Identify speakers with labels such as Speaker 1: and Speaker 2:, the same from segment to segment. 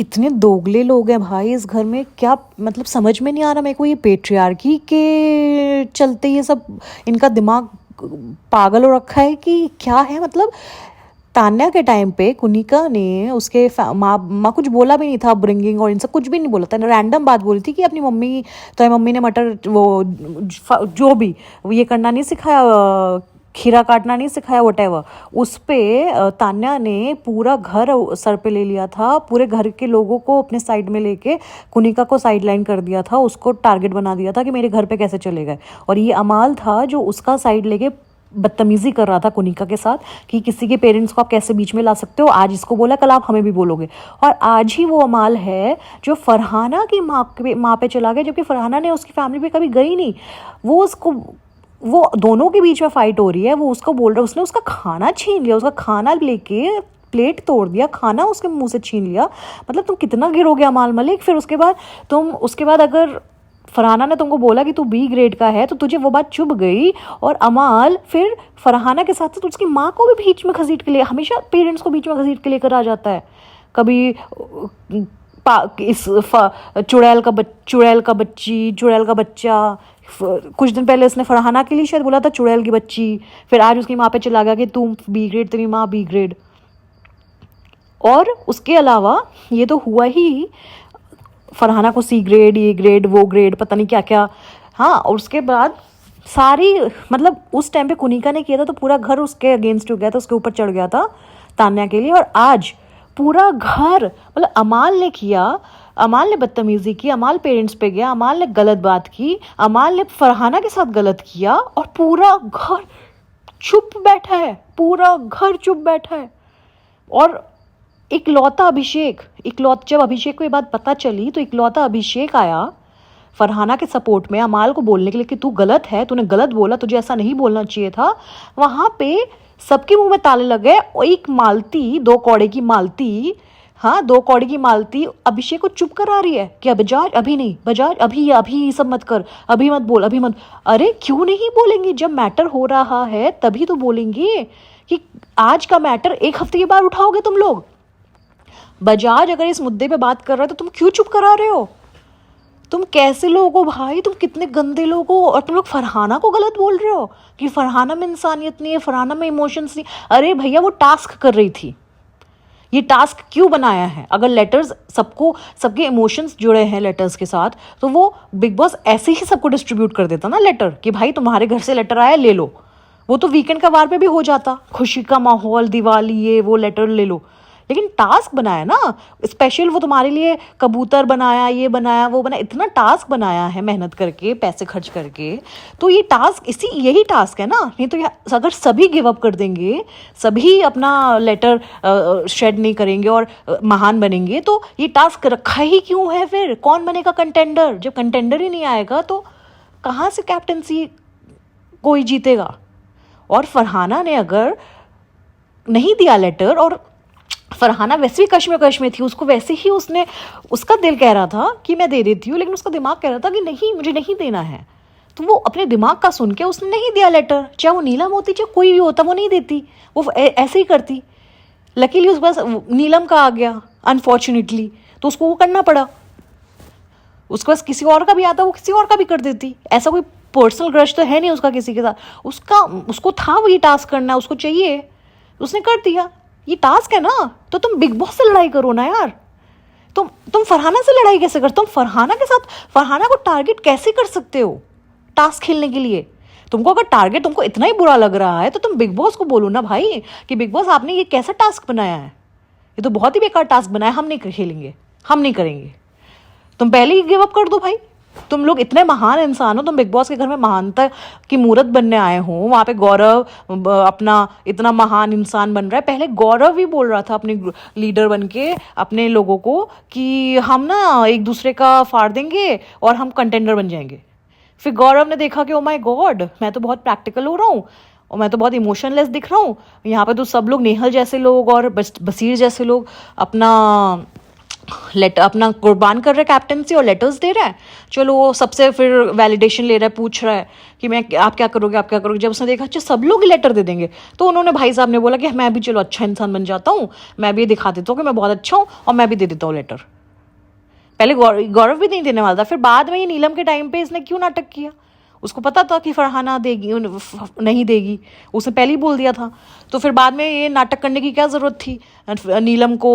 Speaker 1: कितने दोगले लोग हैं भाई इस घर में। क्या मतलब समझ में नहीं आ रहा मेरे को, ये पेट्रियार्की के चलते ये सब इनका दिमाग पागल हो रखा है कि क्या है। मतलब तान्या के टाइम पे कुनिका ने उसके माँ कुछ बोला भी नहीं था, ब्रिंगिंग और इन सब कुछ भी नहीं बोला था। रैंडम बात बोली थी कि अपनी मम्मी, तो मम्मी ने मटर वो जो भी वो ये करना नहीं सिखाया, खीरा काटना नहीं सिखाया, वटेवर। उस पे तान्या ने पूरा घर सर पे ले लिया था, पूरे घर के लोगों को अपने साइड में लेके कुनिका को साइड लाइन कर दिया था, उसको टारगेट बना दिया था कि मेरे घर पे कैसे चले गए। और ये अमाल था जो उसका साइड लेके बदतमीजी कर रहा था कुनिका के साथ कि किसी के पेरेंट्स को आप कैसे बीच में ला सकते हो, आज इसको बोला कल आप हमें भी बोलोगे। और आज ही वो अमाल है जो फरहाना की माँ पे चला गया, जबकि फरहाना ने उसकी फैमिली पे कभी गई नहीं। वो दोनों के बीच में फाइट हो रही है, वो उसको बोल रहा है, उसने उसका खाना छीन लिया, उसका खाना लेके प्लेट तोड़ दिया, खाना उसके मुंह से छीन लिया। मतलब तुम कितना गिरोगे अमाल मलिक। फिर उसके बाद अगर फरहाना ने तुमको बोला कि तू बी ग्रेड का है तो तुझे वो बात चुभ गई, और अमाल फिर फरहाना के साथ उसकी माँ को भी बीच में घसीट के लिए, हमेशा पेरेंट्स को बीच में घसीट के लेकर आ जाता है। कभी चुड़ैल का बच्चा, कुछ दिन पहले उसने फरहाना के लिए शायद बोला था चुड़ैल की बच्ची, फिर आज उसकी माँ पे चला गया कि तुम बी ग्रेड, तेरी माँ बी ग्रेड। और उसके अलावा ये तो हुआ ही, फरहाना को सी ग्रेड, ये ग्रेड, वो ग्रेड, पता नहीं क्या क्या। हाँ, और उसके बाद सारी, मतलब उस टाइम पे कुनिका ने किया था तो पूरा घर उसके अगेंस्ट हो गया था, उसके ऊपर चढ़ गया था तान्या के लिए। और आज पूरा घर, मतलब अमाल ने किया, अमाल ने बदतमीजी की, अमाल पेरेंट्स पे गया, अमाल ने गलत बात की, अमाल ने फरहाना के साथ गलत किया, और पूरा घर चुप बैठा है, पूरा घर चुप बैठा है। और जब अभिषेक को ये बात पता चली तो इकलौता अभिषेक आया फरहाना के सपोर्ट में, अमाल को बोलने के लिए कि तू गलत है, तूने गलत बोला, तुझे ऐसा नहीं बोलना चाहिए था। वहां पे सबके मुंह में ताले लगे। और एक मालती, 2 कौड़े की मालती, हाँ 2 कौड़े की मालती अभिषेक को चुप करा रही है कि बजाज अभी नहीं, बजाज अभी सब मत कर, अभी मत बोल, अभी मत। अरे क्यों नहीं बोलेंगे? जब मैटर हो रहा है तभी तो बोलेंगे। कि आज का मैटर 1 हफ्ते के बाद उठाओगे तुम लोग? बजाज अगर इस मुद्दे पे बात कर रहा है तो तुम क्यों चुप करा रहे हो? तुम कैसे लोग हो भाई? तुम कितने गंदे लोग हो। और तुम लोग फरहाना को गलत बोल रहे हो कि फरहाना में इंसानियत नहीं है, फरहाना में इमोशंस नहीं। अरे भैया, वो टास्क कर रही थी। ये टास्क क्यों बनाया है? अगर लेटर्स सबके इमोशंस जुड़े हैं लेटर्स के साथ, तो वो बिग बॉस ऐसे ही सबको डिस्ट्रीब्यूट कर देता ना लेटर, कि भाई तुम्हारे घर से लेटर आया, ले लो। वो तो वीकेंड का वार पे भी हो जाता, खुशी का माहौल, दिवाली, ये वो, लेटर ले लो। लेकिन टास्क बनाया ना स्पेशल, वो तुम्हारे लिए कबूतर बनाया, ये बनाया, वो बनाया, इतना टास्क बनाया है मेहनत करके, पैसे खर्च करके। तो ये टास्क, यही टास्क है ना। नहीं तो अगर सभी गिव अप कर देंगे, सभी अपना लेटर शेड नहीं करेंगे और महान बनेंगे, तो ये टास्क रखा ही क्यों है? फिर कौन बनेगा कंटेंडर? जब कंटेंडर ही नहीं आएगा तो कहाँ से कैप्टनसी कोई जीतेगा? और फरहाना ने अगर नहीं दिया लेटर, और फरहाना वैसे भी कश्मकश में थी, उसको वैसे ही उसका दिल कह रहा था कि मैं दे देती हूँ, लेकिन उसका दिमाग कह रहा था कि नहीं, मुझे नहीं देना है। तो वो अपने दिमाग का सुन के उसने नहीं दिया लेटर। चाहे वो नीलम होती, चाहे कोई भी होता, वो नहीं देती, वो ऐसे ही करती। लकीली उसके पास नीलम का आ गया अनफॉर्चुनेटली, तो उसको वो करना पड़ा। उसके पास किसी और का भी आता, वो किसी और का भी कर देती। ऐसा कोई पर्सनल ग्रज तो है नहीं उसका किसी के साथ। उसको था वही टास्क करना, उसको चाहिए, उसने कर दिया। ये टास्क है ना, तो तुम बिग बॉस से लड़ाई करो ना यार। तुम फरहाना से लड़ाई कैसे कर? तुम फरहाना के साथ, फरहाना को टारगेट कैसे कर सकते हो टास्क खेलने के लिए? तुमको अगर टारगेट तुमको इतना ही बुरा लग रहा है तो तुम बिग बॉस को बोलो ना भाई कि बिग बॉस आपने ये कैसा टास्क बनाया है, ये तो बहुत ही बेकार टास्क बनाया, हम नहीं खेलेंगे, हम नहीं करेंगे। तुम पहले ही गिव अप कर दो भाई। तुम लोग इतने महान इंसान हो, तुम बिग बॉस के घर में महानता की मूर्त बनने आए हो। वहाँ पे गौरव अपना इतना महान इंसान बन रहा है। पहले गौरव ही बोल रहा था अपने लीडर बन के अपने लोगों को कि हम ना एक दूसरे का फाड़ देंगे और हम कंटेंडर बन जाएंगे। फिर गौरव ने देखा कि ओ माय गॉड, मैं तो बहुत प्रैक्टिकल हो रहा हूँ और मैं तो बहुत इमोशनलेस दिख रहा हूँ। यहाँ पे तो सब लोग नेहल जैसे लोग और बसीर जैसे लोग अपना लेटर अपना कुर्बान कर रहा है कैप्टनसी और लेटर्स दे रहा है। चलो वो सबसे फिर वैलिडेशन ले रहा है, पूछ रहा है कि मैं आप क्या करोगे, आप क्या करोगे। जब उसने देखा अच्छा सब लोग लेटर दे देंगे, तो उन्होंने भाई साहब ने बोला कि मैं भी चलो अच्छा इंसान बन जाता हूँ, मैं भी ये दिखा देता हूँ कि मैं बहुत अच्छा हूँ और मैं भी दे देता हूँ लेटर। पहले गौरव भी नहीं देने वाला था, फिर बाद में ये नीलम के टाइम पे इसने क्यों नाटक किया, उसको पता था कि फरहाना देगी नहीं देगी, उसने पहले ही बोल दिया था। तो फिर बाद में ये नाटक करने की क्या ज़रूरत थी नीलम को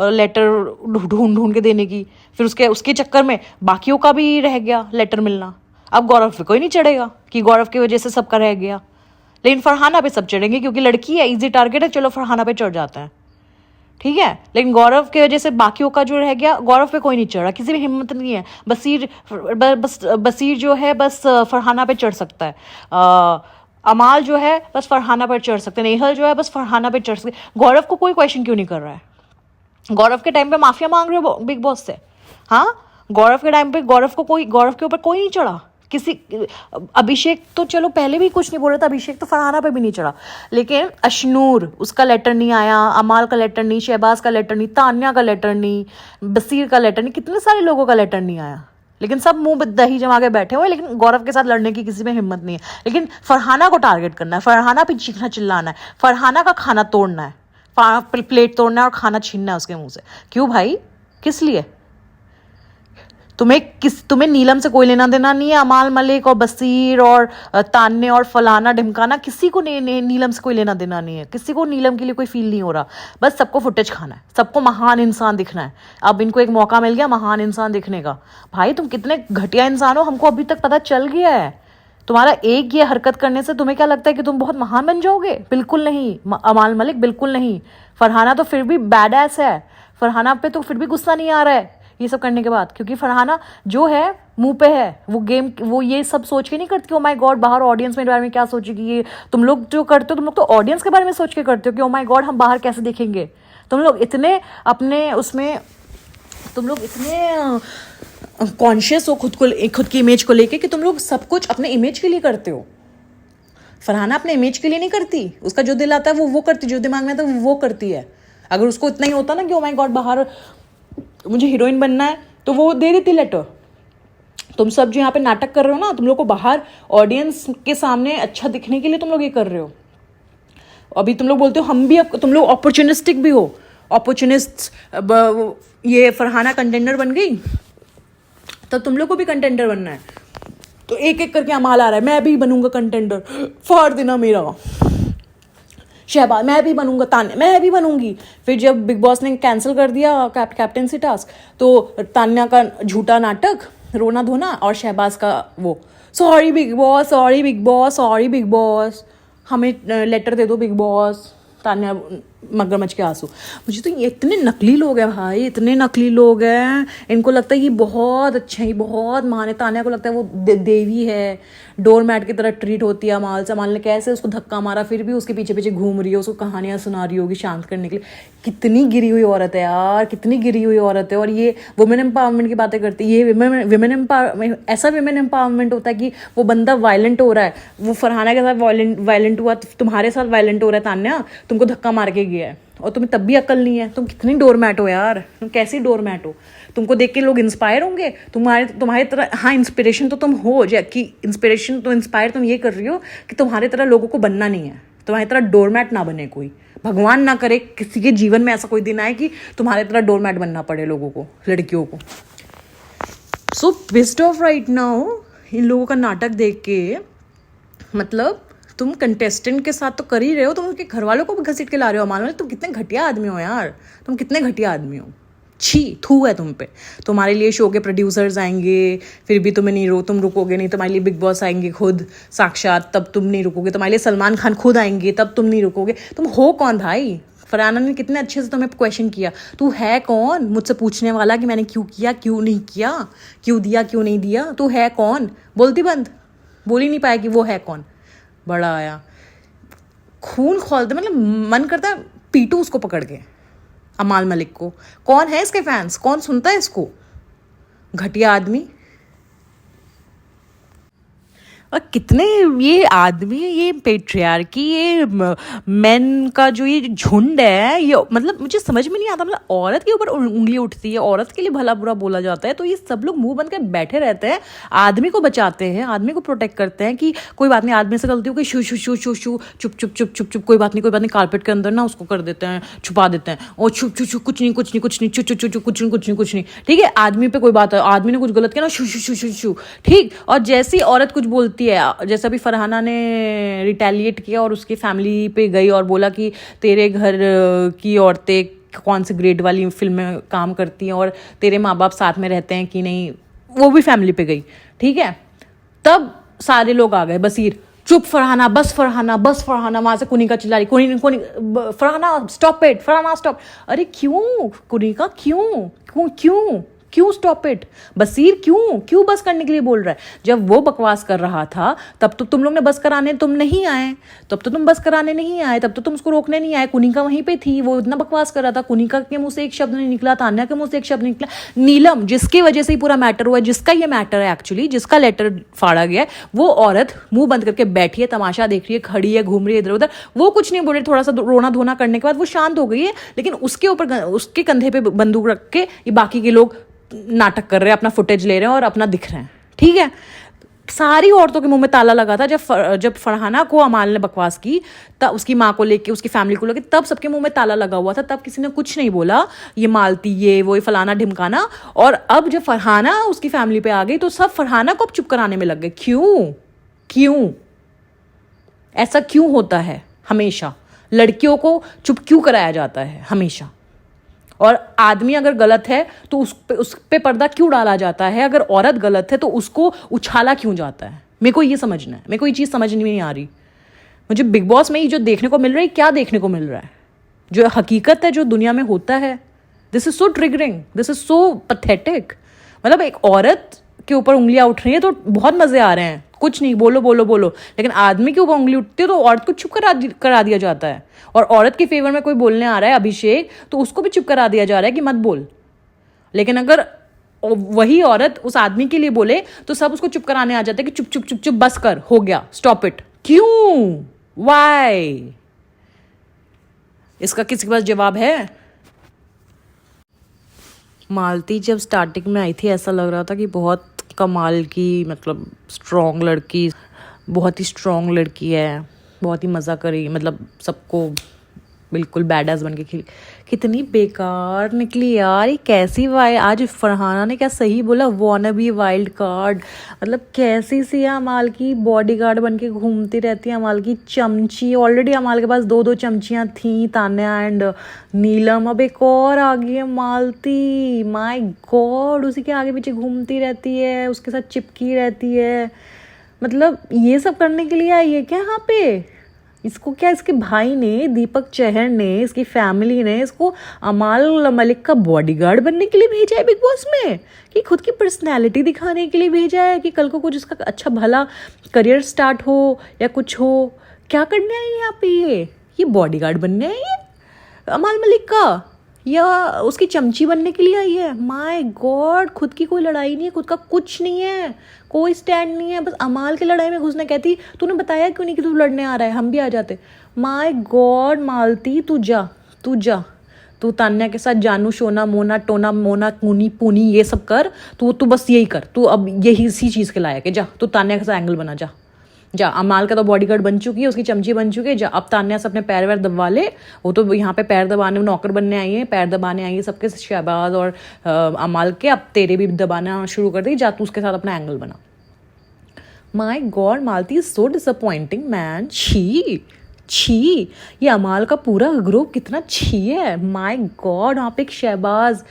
Speaker 1: लेटर ढूंढ ढूंढ के देने की। फिर उसके उसके चक्कर में बाकियों का भी रह गया लेटर मिलना। अब गौरव पे कोई नहीं चढ़ेगा कि गौरव की वजह से सबका रह गया, लेकिन फरहाना पे सब चढ़ेंगे क्योंकि लड़की है, इजी टारगेट है, चलो फरहाना पे चढ़ जाता है, ठीक है। लेकिन गौरव की वजह से बाकियों का जो रह गया, गौरव पे कोई नहीं चढ़ा, किसी में हिम्मत नहीं है। बसीर जो है बस फरहाना पे चढ़ सकता है, अमाल जो है बस फरहाना पर चढ़ सकते हैं, नेहल जो है बस फरहाना पे चढ़ सकते। गौरव को कोई क्वेश्चन क्यों नहीं कर रहा है? गौरव के टाइम पे माफिया मांग रहे हो बिग बॉस से, हाँ? गौरव के टाइम पे गौरव के ऊपर कोई नहीं चढ़ा, किसी अभिषेक तो चलो पहले भी कुछ नहीं बोल रहा था, अभिषेक तो फरहाना पे भी नहीं चढ़ा, लेकिन अशनूर उसका लेटर नहीं आया, अमाल का लेटर नहीं, शहबाज का लेटर नहीं, तान्या का लेटर नहीं, बसीर का लेटर नहीं, कितने सारे लोगों का लेटर नहीं आया, लेकिन सब मुंह दही जमा के बैठे हुए। लेकिन गौरव के साथ लड़ने की किसी में हिम्मत नहीं है, लेकिन फरहाना को टारगेट करना है, फरहाना पे चीखना चिल्लाना है, फरहाना का खाना तोड़ना है, प्लेट तोड़ना है और खाना छीनना है उसके मुंह से। क्यों भाई, किस लिए? तुम्हें नीलम से कोई लेना देना नहीं है, अमाल मलिक और बसीर और तान्ने और फलाना ढिमकाना, किसी को नीलम से कोई लेना देना नहीं है, किसी को नीलम के लिए कोई फील नहीं हो रहा। बस सबको फुटेज खाना है, सबको महान इंसान दिखना है। अब इनको एक मौका मिल गया महान इंसान दिखने का। भाई तुम कितने घटिया इंसान हो, हमको अभी तक पता चल गया है। तुम्हारा एक ये हरकत करने से तुम्हें क्या लगता है कि तुम बहुत महान बन जाओगे? बिल्कुल नहीं अमाल मलिक, बिल्कुल नहीं। फरहाना तो फिर भी बैड एस है, फरहाना पे तो फिर भी गुस्सा नहीं आ रहा है ये सब करने के बाद, क्योंकि फरहाना जो है मुंह पे है, वो ये सब सोच के नहीं करती ओ माय गॉड बाहर ऑडियंस मेरे बारे में क्या सोचेगी। ये तुम लोग जो करते हो, तुम लोग तो ऑडियंस के बारे में सोच के करते हो कि ओ माय गॉड हम बाहर कैसे देखेंगे। तुम लोग इतने अपने उसमें, तुम लोग इतने कॉन्शियस हो खुद की इमेज को लेके कि तुम लोग सब कुछ अपने इमेज के लिए करते हो। फरहाना अपने इमेज के लिए नहीं करती, उसका जो दिल आता है वो करती, जो दिमाग में आता है वो करती है। अगर उसको इतना ही होता ना कि ओ माय गॉड बाहर मुझे हीरोइन बनना है, तो वो दे देती लेटर। तुम सब जो यहाँ पे नाटक कर रहे हो ना, तुम लोग को बाहर ऑडियंस के सामने अच्छा दिखने के लिए तुम लोग ये कर रहे हो। अभी तुम लोग बोलते हो हम भी, अब तुम लोग अपॉर्चुनिस्टिक भी हो, अपॉर्चुनिस्ट। ये फरहाना कंटेंडर बन गई, तो तुम लोग को भी कंटेंडर बनना है। तो एक एक करके अमाल आ रहा है, मैं भी बनूंगा कंटेंडर, फाड़ देना मेरा। शहबाज मैं भी बनूंगा, तान्या मैं भी बनूंगी। फिर जब बिग बॉस ने कैंसिल कर दिया कैप्टेंसी टास्क, तो तान्या का झूठा नाटक रोना धोना और शहबाज का वो sorry big boss, sorry big boss, sorry big boss, हमें लेटर दे दो बिग बॉस, तान्या मगरमच्छ के आंसू। मुझे तो ये इतने नकली लोग हैं भाई, इतने नकली लोग हैं। इनको लगता है कि बहुत अच्छा है, बहुत महान है। तान्या को लगता है वो देवी है, डोरमैट की तरह ट्रीट होती है अमाल से। अमाल ने कैसे उसको धक्का मारा, फिर भी उसके पीछे पीछे घूम रही है, उसको कहानियां सुना रही होगी शांत करने के लिए। कितनी गिरी हुई औरत है यार, कितनी गिरी हुई औरत है। और ये वुमेन एम्पावरमेंट की बातें करती है। ये ऐसा विमेन एम्पावरमेंट होता है कि वो बंदा वायलेंट हो रहा है, वो फरहाना के साथ वायलेंट हुआ, तुम्हारे साथ वायलेंट हो रहा है, तान्या तुमको धक्का मार के गया है और तुम्हें तब भी अकल नहीं है। तुम कितनी डोरमैट हो यार, तुम कैसी डोरमैट हो? तुमको देख के लोग इंस्पायर होंगे तुम्हारे तरह। हाँ, इंस्पिरेशन तो तुम हो, कि इंस्पिरेशन तो इंस्पायर तुम ये कर रही हो कि तुम्हारे तरह लोगों को बनना नहीं है, तुम्हारी तरह डोरमैट ना बने कोई। भगवान ना करे किसी के जीवन में ऐसा कोई दिन आए कि तुम्हारे तरह डोरमैट बनना पड़े लोगों को, लड़कियों को। So pissed off right now इन लोगों का नाटक देख के। मतलब तुम कंटेस्टेंट के साथ तो कर ही रहे हो, तुम उनके घर वालों को भी घसीट के ला रहे हो। मान लो तुम कितने घटिया आदमी हो यार, तुम कितने घटिया आदमी हो। छी थू है तुम पे। तुम्हारे लिए शो के प्रोड्यूसर्स आएंगे, फिर भी तुम्हें नहीं तुम रुकोगे नहीं। तुम्हारे लिए बिग बॉस आएंगे खुद साक्षात, तब तुम नहीं रुकोगे। तुम्हारे लिए सलमान खान खुद आएंगे, तब तुम नहीं रुकोगे। तुम हो कौन भाई? फरहाना ने कितने अच्छे से तुम्हें क्वेश्चन किया, तू है कौन मुझसे पूछने वाला कि मैंने क्यों किया, क्यों नहीं किया, क्यों दिया, क्यों नहीं दिया? तू है कौन? बोलती बंद, बोल ही नहीं पाया कि वो है कौन। बड़ा आया खून खोलते, मतलब मन करता है पीटू उसको पकड़ के, अमाल मलिक को। कौन है इसके फैंस? कौन सुनता है इसको? घटिया आदमी। और कितने ये आदमी, ये पेट्रियार्की, ये मेन का जो ये झुंड है, ये मतलब मुझे समझ में नहीं आता। मतलब औरत के ऊपर उंगली उठती है, औरत के लिए भला बुरा बोला जाता है, तो ये सब लोग मुंह बंद कर बैठे रहते हैं, आदमी को बचाते हैं, आदमी को प्रोटेक्ट करते हैं कि कोई बात नहीं, आदमी से गलती हो गई, शू शू शू शू शू, चुप चुप चुप चुप चुप, कोई बात नहीं कोई बात नहीं, कारपेट के अंदर ना उसको कर देते हैं, छुपा देते हैं, और छुप छुप छुप, कुछ नहीं कुछ नहीं कुछ नहीं, चुप चुप चुप चुप, कुछ नहीं कुछ नहीं कुछ नहीं, ठीक है। आदमी पे कोई बात है, आदमी ने कुछ गलत किया ना, शू शू शू शू शू, ठीक। और जैसे ही औरत कुछ बोलती है, जैसे अभी फरहाना ने रिटेलिएट किया और उसकी फैमिली पे गई और बोला कि तेरे घर की औरतें कौन से ग्रेड वाली फिल्म में काम करती हैं और तेरे माँ बाप साथ में रहते हैं कि नहीं, वो भी फैमिली पे गई, ठीक है। तब सारे लोग आ गए, बसीर चुप, फरहाना बस, फरहाना बस, फरहाना, वहां से कुनिका चिल्ला रही, कुनी Farhana stop it, Farhana stop. अरे क्यों कुनिका, क्यों क्यों क्यों क्यों स्टॉप इट? बसीर क्यों क्यों बस करने के लिए बोल रहा है? जब वो बकवास कर रहा था तब तो तुम लोग ने बस कराने तुम नहीं आए, तब तो तुम बस कराने नहीं आए, तब तो तुम उसको रोकने नहीं आए। कुनिका वहीं पे थी, वो इतना बकवास कर रहा था, कुनिका के मुंह से एक शब्द नहीं निकला, तान्या के मुंह से एक शब्द नहीं निकला। नीलम, जिसकी वजह से ही पूरा मैटर हुआ है, जिसका ये मैटर है एक्चुअली, जिसका लेटर फाड़ा गया है, वो औरत मुंह बंद करके बैठी है, तमाशा देख रही है, खड़ी है, घूम रही है इधर उधर, वो कुछ नहीं बोल रही। थोड़ा सा रोना धोना करने के बाद वो शांत हो गई है, लेकिन उसके ऊपर, उसके कंधे पे बंदूक रख के ये बाकी के लोग नाटक कर रहे हैं, अपना फुटेज ले रहे हैं और अपना दिख रहे हैं, ठीक है। सारी औरतों के मुंह में ताला लगा था जब फरहाना को अमाल ने बकवास की, तब उसकी माँ को लेके, उसकी फैमिली को लेके, तब सबके मुंह में ताला लगा हुआ था, तब किसी ने कुछ नहीं बोला, ये मालती, ये वो, ये फलाना ढिमकाना। और अब जब फरहाना उसकी फैमिली पे आ गई तो सब फरहाना को अब चुप कराने में लग गए। क्यों क्यों ऐसा क्यों होता है? हमेशा लड़कियों को चुप क्यों कराया जाता है हमेशा? और आदमी अगर गलत है तो उस पे पर्दा क्यों डाला जाता है? अगर औरत गलत है तो उसको उछाला क्यों जाता है? मेरे को ये समझना है, मेरे को ये चीज़ समझ में नहीं आ रही। मुझे बिग बॉस में ही जो देखने को मिल रहा है, क्या देखने को मिल रहा है? जो हकीकत है, जो दुनिया में होता है, this is so triggering, this is so pathetic. मतलब एक औरत के ऊपर उंगलियां उठ रही है तो बहुत मजे आ रहे हैं, कुछ नहीं, बोलो बोलो बोलो, लेकिन आदमी के ऊपर उंगली उठती है तो औरत को चुप करा दिया जाता है। और औरत के फेवर में कोई बोलने आ रहा है, अभिषेक, तो उसको भी चुप करा दिया जा रहा है कि मत बोल। लेकिन अगर वही औरत उस आदमी के लिए बोले तो सब उसको चुप कराने आ जाते हैं कि चुप चुप चुप चुप, बस कर, हो गया, स्टॉप इट। क्यों? वाई? इसका किसी के पास जवाब है? मालती जब स्टार्टिंग में आई थी ऐसा लग रहा था कि बहुत कमाल की, मतलब स्ट्रॉन्ग लड़की, बहुत ही स्ट्रॉन्ग लड़की है, बहुत ही मज़ा करी, मतलब सबको बिल्कुल बैडास बन के खिली। कितनी बेकार निकली यार ये, कैसी आज फरहाना ने क्या सही बोला, वॉना बी वाइल्ड कार्ड। मतलब कैसी सी अमाल की बॉडीगार्ड बन के घूमती रहती है, अमाल की चमची। ऑलरेडी अमाल के पास 2-2 चमचियाँ थी, तान्या एंड नीलम, अब एक और आ गई है मालती। माय गॉड, उसी के आगे पीछे घूमती रहती है, उसके साथ चिपकी रहती है। मतलब ये सब करने के लिए आई है क्या यहाँ पे? इसको क्या इसके भाई ने, दीपक चहर ने, इसकी फैमिली ने इसको अमाल मलिक का बॉडीगार्ड बनने के लिए भेजा है बिग बॉस में, कि खुद की पर्सनैलिटी दिखाने के लिए भेजा है, कि कल को कुछ इसका अच्छा भला करियर स्टार्ट हो या कुछ हो? क्या करने आई है यहाँ पे? ये बॉडीगार्ड बनने आई है अमाल मलिक का, या उसकी चमची बनने के लिए आई है? माय गॉड, खुद की कोई लड़ाई नहीं है, खुद का कुछ नहीं है, कोई स्टैंड नहीं है, बस अमाल की लड़ाई में घुसने। कहती तूने बताया क्यों नहीं कि तू लड़ने आ रहा है, हम भी आ जाते। माय गॉड मालती, तू जा, तू तान्या के साथ जानू शोना मोना टोना मोना कूनी पूनी ये सब कर, तू बस यही कर, तू अब यही इसी चीज़ के लायक है। जा, तू तान्या के साथ एंगल बना, जा। अमाल का तो बॉडीगार्ड बन चुकी है, उसकी चमची बन चुकी है, जा अब तान्या से अपने पैर वैर दबा ले। वो तो यहाँ पे पैर दबाने, नौकर बनने आई है, पैर दबाने आई है सबके, शहबाज और अमाल के, अब तेरे भी दबाना शुरू कर दी, जा तू उसके साथ अपना एंगल बना। My god Malti is so disappointing man, छी। ये अमाल का पूरा ग्रुप कितना छी है। माय गॉड, वहाँ पे एक शहबाज,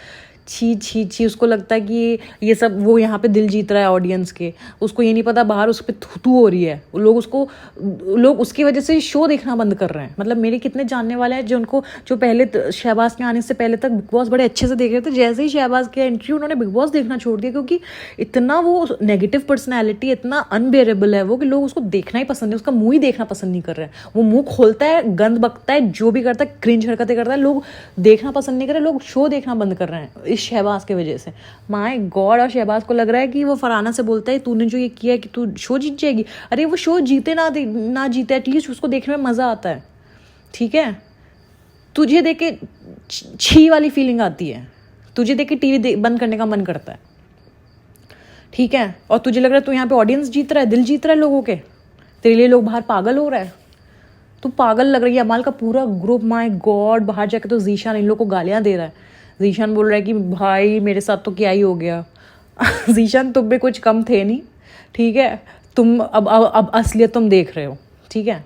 Speaker 1: छी। उसको लगता है कि ये सब वो यहाँ पे दिल जीत रहा है ऑडियंस के, उसको ये नहीं पता बाहर उस पर थू हो रही है। लोग उसकी वजह से शो देखना बंद कर रहे हैं। मतलब मेरे कितने जानने वाले हैं जो पहले शहबाज के आने से पहले तक बिग बॉस बड़े अच्छे से देख रहे थे, जैसे ही शहबाज की एंट्री उन्होंने बिग बॉस देखना छोड़ दिया, क्योंकि इतना वो नेगेटिव पर्सनैलिटी, इतना अनबेरेबल है वो कि लोग उसको देखना ही पसंद है, उसका मुँह ही देखना पसंद नहीं कर रहे हैं। वो मुँह खोलता है, गंद बकता है, जो भी करता है, क्रिंज हरकतें करता है, लोग देखना पसंद नहीं कर रहे, लोग शो देखना बंद कर रहे हैं। इस शहबाज के वजह से। माय गॉड, और शहबाज को लग रहा है कि वो फरहाना से बोलता है तूने जो ये किया है कि तू शो जीत जाएगी। अरे वो शो जीते ना जीते, एटलीस्ट उसको देखने में मज़ा आता है, ठीक है। तुझे देख के छी वाली फीलिंग आती है, तुझे देख के टीवी बंद करने का मन करता है, ठीक है। और तुझे लग रहा है तू यहाँ पे ऑडियंस जीत रहा है, दिल जीत रहा है लोगों के, तेरे लिए लोग बाहर पागल हो रहा है, तू पागल लग रही है। अमाल का पूरा ग्रुप, माय गॉड, बाहर जाके तो जीशान इन लोग को गालियाँ दे रहा है। जीशान बोल रहा है कि भाई मेरे साथ तो क्या ही हो गया। जीशान तुम भी कुछ कम थे नहीं, ठीक है। तुम अब असलियत तुम देख रहे हो, ठीक है।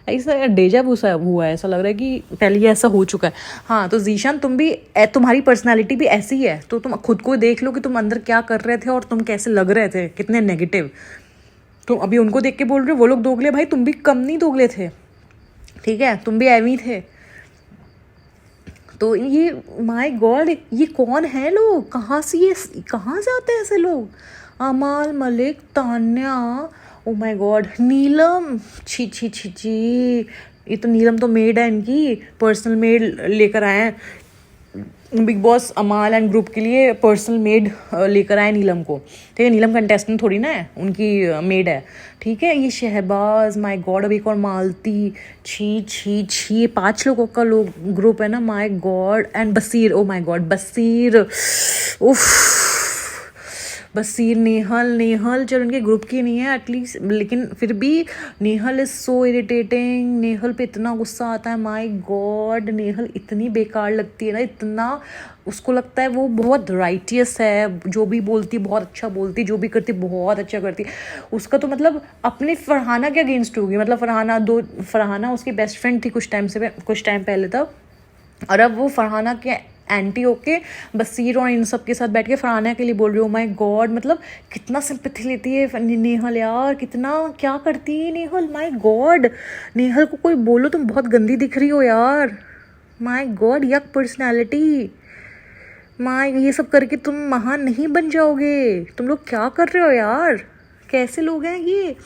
Speaker 1: ऐसा डेजा सा हुआ है, ऐसा लग रहा है कि पहले ये ऐसा हो चुका है। हाँ तो जीशान तुम भी, तुम्हारी पर्सनालिटी भी ऐसी है, तो तुम खुद को देख लो कि तुम अंदर क्या कर रहे थे और तुम कैसे लग रहे थे, कितने नेगेटिव। तुम अभी उनको देख के बोल रहे हो वो लोग दोगले, भाई तुम भी कम नहीं दोगले थे, ठीक है, तुम भी एवी थे। तो ये माय गॉड, ये कौन है लोग, कहाँ से आते हैं ऐसे लोग। Amaal Malik, Tanya, oh my god, Neelam, छी छी छी छी, ये तो नीलम तो मेड है इनकी, पर्सनल मेड लेकर आए हैं बिग बॉस अमाल एंड ग्रुप के लिए, पर्सनल मेड लेकर आए नीलम को, ठीक है। नीलम कंटेस्टेंट थोड़ी ना है, उनकी मेड है, ठीक है। ये शहबाज, माय गॉड, अब एक और मालती, छी छी छी, 5 लोगों का ग्रुप है ना, my god. And Baseer, oh my god, Baseer, उफ, बसीर, नेहल चलो उनके ग्रुप की नहीं है एटलीस्ट, लेकिन फिर भी Nehal is so irritating. Nehal पे इतना गुस्सा आता है, माय गॉड, नेहल इतनी बेकार लगती है ना, इतना उसको लगता है वो बहुत राइटियस है, जो भी बोलती बहुत अच्छा बोलती, जो भी करती बहुत अच्छा करती। उसका तो मतलब अपने फरहाना के अगेंस्ट होगी, मतलब फरहाना उसकी बेस्ट फ्रेंड थी कुछ टाइम पहले तक, और अब वो फरहाना के एंटी होके बसीर और इन सब के साथ बैठ के फरहाना के लिए बोल रही हो। माय गॉड, मतलब कितना सिंपैथी लेती है नेहल यार, कितना क्या करती है नेहल, माय गॉड। नेहल को कोई बोलो तुम बहुत गंदी दिख रही हो यार, माय गॉड, यक पर्सनैलिटी, माय, ये सब करके तुम महान नहीं बन जाओगे। तुम लोग क्या कर रहे हो यार, कैसे लोग हैं ये।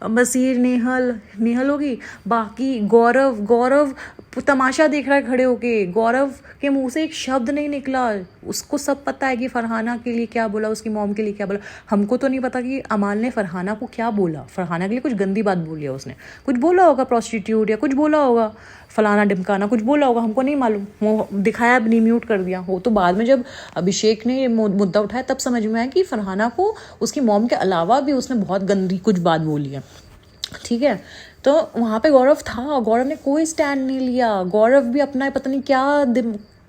Speaker 1: बसीर, नेहल होगी, बाकी गौरव तमाशा देख रहा है खड़े होके। गौरव के मुंह से एक शब्द नहीं निकला, उसको सब पता है कि फरहाना के लिए क्या बोला, उसकी मॉम के लिए क्या बोला। हमको तो नहीं पता कि अमाल ने फरहाना को क्या बोला, फरहाना के लिए कुछ गंदी बात बोली है उसने, कुछ बोला होगा प्रोस्टिट्यूट या कुछ बोला होगा, फलाना ढिमकाना कुछ बोला होगा, हमको नहीं मालूम। वो दिखाया अब नहीं, म्यूट कर दिया हो। तो बाद में जब अभिषेक ने ये मुद्दा उठाया तब समझ में आया कि फरहाना को उसकी मॉम के अलावा भी उसने बहुत गंदी कुछ बात बोली है, ठीक है। तो वहाँ पे गौरव था, गौरव ने कोई स्टैंड नहीं लिया। गौरव भी अपना पता नहीं क्या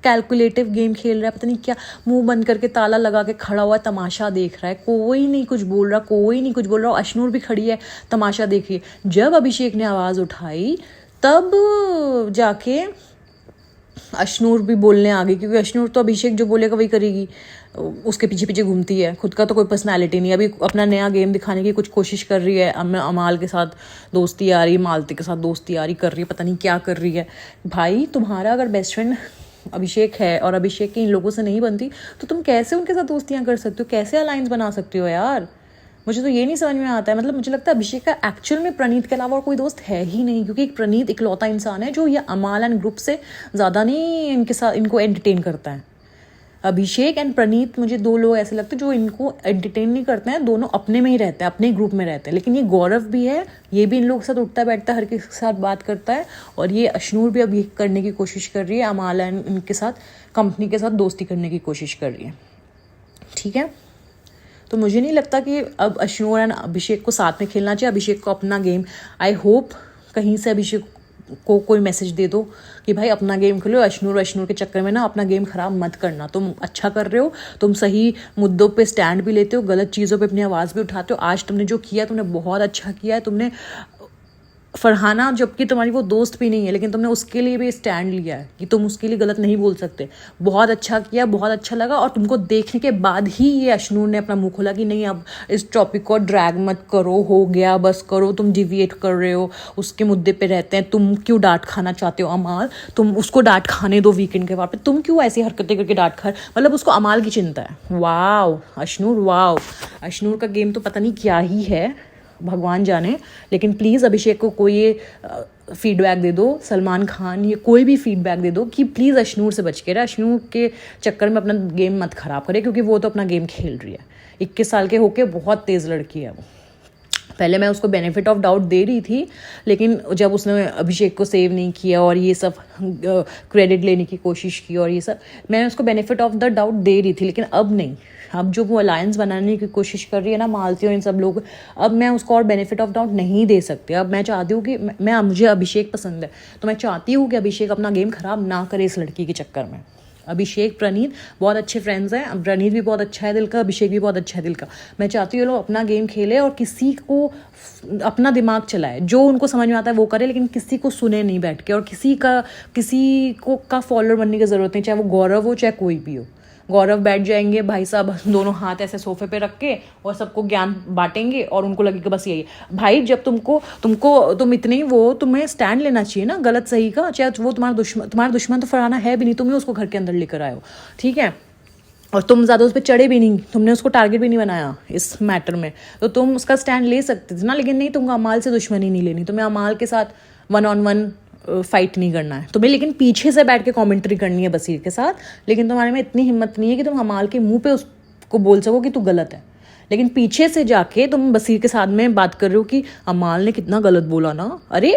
Speaker 1: कैलकुलेटिव गेम खेल रहा है, पता नहीं क्या, मुंह बंद करके ताला लगा के खड़ा हुआ है, तमाशा देख रहा है, कोई नहीं कुछ बोल रहा। अश्नूर भी खड़ी है, तमाशा देखिए। जब अभिषेक ने आवाज़ उठाई तब जाके अश्नूर भी बोलने आ गई, क्योंकि अश्नूर तो अभिषेक जो बोलेगा वही करेगी, उसके पीछे पीछे घूमती है, खुद का तो कोई पर्सनालिटी नहीं। अभी अपना नया गेम दिखाने की कुछ कोशिश कर रही है, अमाल के साथ दोस्ती आ रही, मालती के साथ दोस्ती आ रही, कर रही है, पता नहीं क्या कर रही है। भाई तुम्हारा अगर बेस्ट फ्रेंड अभिषेक है और अभिषेक के इन लोगों से नहीं बनती तो तुम कैसे उनके साथ दोस्तियाँ कर सकते हो, कैसे अलायंस बना सकते हो यार। मुझे तो ये नहीं समझ में आता है। मतलब मुझे लगता है अभिषेक का एक्चुअल में प्रणीत के अलावा और कोई दोस्त है ही नहीं, क्योंकि प्रणीत इकलौता इंसान है जो ये अमाल एंड ग्रुप से ज़्यादा नहीं इनके साथ इनको एंटरटेन करता है। अभिषेक एंड प्रणीत मुझे 2 लोग ऐसे लगते हैं जो इनको एंटरटेन नहीं करते हैं, दोनों अपने में ही रहते हैं, अपने ग्रुप में रहते हैं। लेकिन ये गौरव भी है, ये भी इन लोगों के साथ उठता बैठता है, हर किसी के साथ बात करता है, और ये अश्नूर भी अब ये करने की कोशिश कर रही है, अमाल एंड इनके साथ कंपनी के साथ दोस्ती करने की कोशिश कर रही है, ठीक है। तो मुझे नहीं लगता कि अब अश्नूर एंड अभिषेक को साथ में खेलना चाहिए। अभिषेक को अपना गेम, आई होप कहीं से अभिषेक को कोई मैसेज दे दो कि भाई अपना गेम खेलो, अश्नूर के चक्कर में ना अपना गेम खराब मत करना। तुम अच्छा कर रहे हो, तुम सही मुद्दों पे स्टैंड भी लेते हो, गलत चीज़ों पे अपनी आवाज़ भी उठाते हो। आज तुमने जो किया तुमने बहुत अच्छा किया है। तुमने फरहाना, जबकि तुम्हारी वो दोस्त भी नहीं है, लेकिन तुमने उसके लिए भी स्टैंड लिया है कि तुम उसके लिए गलत नहीं बोल सकते। बहुत अच्छा किया, बहुत अच्छा लगा। और तुमको देखने के बाद ही ये अश्नूर ने अपना मुंह खोला कि नहीं अब इस टॉपिक को ड्रैग मत करो, हो गया बस करो, तुम डिविएट कर रहे हो, उसके मुद्दे पे रहते हैं, तुम क्यों डांट खाना चाहते हो अमाल, तुम उसको डांट खाने दो वीकेंड के बाद पे, तुम क्यों ऐसी हरकतें करके डांट खा, मतलब उसको अमाल की चिंता है। वाओ अश्नूर, वाओ अश्नूर का गेम तो पता नहीं क्या ही है, भगवान जाने। लेकिन प्लीज़ अभिषेक को कोई ये फीडबैक दे दो, सलमान खान, ये कोई भी फीडबैक दे दो कि प्लीज़ अश्नूर से बच के रहे, अश्नूर के चक्कर में अपना गेम मत ख़राब करे, क्योंकि वो तो अपना गेम खेल रही है। 21 साल के होके बहुत तेज़ लड़की है वो। पहले मैं उसको बेनिफिट ऑफ डाउट दे रही थी, लेकिन जब उसने अभिषेक को सेव नहीं किया और ये सब क्रेडिट लेने की कोशिश की और ये सब, मैं उसको बेनिफिट ऑफ द डाउट दे रही थी, लेकिन अब नहीं। अब जो वो अलायंस बनाने की कोशिश कर रही है ना मालती और इन सब लोग, अब मैं उसको और बेनिफिट ऑफ डाउट नहीं दे सकती। अब मैं चाहती हूँ कि मुझे अभिषेक पसंद है, तो मैं चाहती हूँ कि अभिषेक अपना गेम ख़राब ना करे इस लड़की के चक्कर में। अभिषेक प्रणीत बहुत अच्छे फ्रेंड्स हैं, प्रणीत भी बहुत अच्छा है दिल का, अभिषेक भी बहुत अच्छा है दिल का। मैं चाहती हूँ लोग अपना गेम खेले और किसी को अपना दिमाग चलाए, जो उनको समझ में आता है वो करे, लेकिन किसी को सुने नहीं बैठ के, और किसी का फॉलोअर बनने की ज़रूरत नहीं, चाहे वो गौरव हो चाहे कोई भी हो। गौरव बैठ जाएंगे भाई साहब दोनों हाथ ऐसे सोफे पे रख के और सबको ज्ञान बांटेंगे और उनको लगेगा बस यही भाई। जब तुम इतने वो तुम्हें स्टैंड लेना चाहिए ना गलत सही का, चाहे वो तुम्हारा दुश्मन तो फरहाना है भी नहीं, तुम ही उसको घर के अंदर लेकर आए हो, ठीक है, और तुम ज़्यादा उस पर चढ़े भी नहीं, तुमने उसको टारगेट भी नहीं बनाया इस मैटर में, तो तुम उसका स्टैंड ले सकते थे ना। लेकिन नहीं, तुमको अमाल से दुश्मनी नहीं लेनी, तुम्हें अमाल के साथ 1-on-1 फाइट नहीं करना है तुम्हें, लेकिन पीछे से बैठ के कमेंट्री करनी है बसीर के साथ। लेकिन तुम्हारे में इतनी हिम्मत नहीं है कि तुम अमाल के मुंह पे उसको बोल सको कि तू गलत है, लेकिन पीछे से जाके तुम बसीर के साथ में बात कर रहे हो कि अमाल ने कितना गलत बोला ना। अरे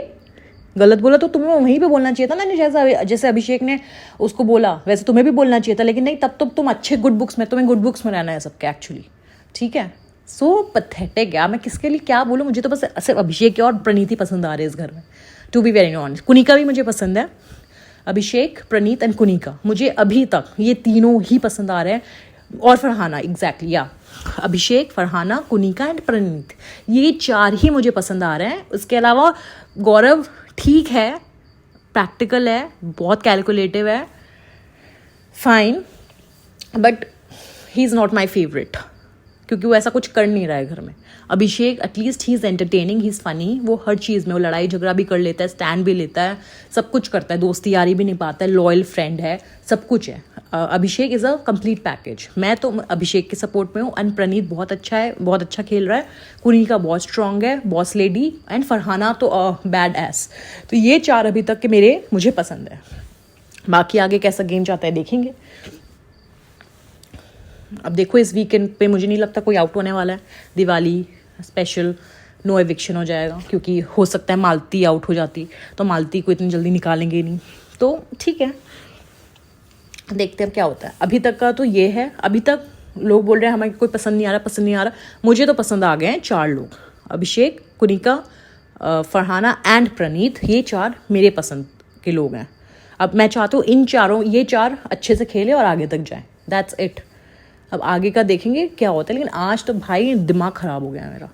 Speaker 1: गलत बोला तो तुम्हें वहीं पे बोलना चाहिए था ना, जैसे अभिषेक ने उसको बोला वैसे तुम्हें भी बोलना चाहिए था, लेकिन नहीं, तब तो तुम अच्छे गुड बुक्स में, तुम्हें गुड बुक्स में रहना है सबके एक्चुअली, ठीक है। सो पथेटिक यार, मैं किसके लिए क्या बोलूँ, मुझे तो बस सिर्फ अभिषेक और प्रणीत पसंद आ रहे हैं इस घर में, to be very honest. Kunika भी मुझे पसंद है, अभिषेक, प्रणीत एंड कुनिका, मुझे अभी तक ये तीनों ही पसंद आ रहे हैं, और फरहाना, एग्जैक्टली या अभिषेक, फरहाना, कुनिका एंड प्रणीत, ये 4 ही मुझे पसंद आ रहे हैं। उसके अलावा गौरव ठीक है, प्रैक्टिकल है, बहुत कैलकुलेटिव है, fine, but he is not my favourite, क्योंकि वो ऐसा कुछ कर नहीं रहा है घर में। Abhishek at least he is entertaining, he is funny, वो हर चीज़ में, वो लड़ाई झगड़ा भी कर लेता है, स्टैंड भी लेता है, सब कुछ करता है, दोस्ती यारी भी निभाता है, लॉयल फ्रेंड है, सब कुछ है। अभिषेक इज़ अ कंप्लीट पैकेज। मैं तो अभिषेक के सपोर्ट में हूँ, एंड प्रणीत बहुत अच्छा है, बहुत अच्छा खेल रहा है, कुनिका बहुत स्ट्रांग है, बॉस लेडी, एंड फरहाना तो बैड एस। तो ये 4 अभी तक के मुझे पसंद है। बाकी आगे कैसा गेम जाता है देखेंगे। अब देखो इस वीकेंड पे मुझे नहीं लगता कोई आउट होने वाला है, दिवाली स्पेशल नो एविक्शन हो जाएगा, क्योंकि हो सकता है मालती आउट हो जाती, तो मालती को इतनी जल्दी निकालेंगे नहीं, तो ठीक है, देखते हैं क्या होता है। अभी तक का तो ये है, अभी तक लोग बोल रहे हैं हमें कोई पसंद नहीं आ रहा, मुझे तो पसंद आ गए हैं 4 लोग, अभिषेक, कुनिका, फरहाना एंड प्रणीत, ये 4 मेरे पसंद के लोग हैं। अब मैं चाहती हूँ ये 4 अच्छे से खेले और आगे तक जाएं, दैट्स इट। अब आगे का देखेंगे क्या होता है, लेकिन आज तो भाई दिमाग ख़राब हो गया मेरा।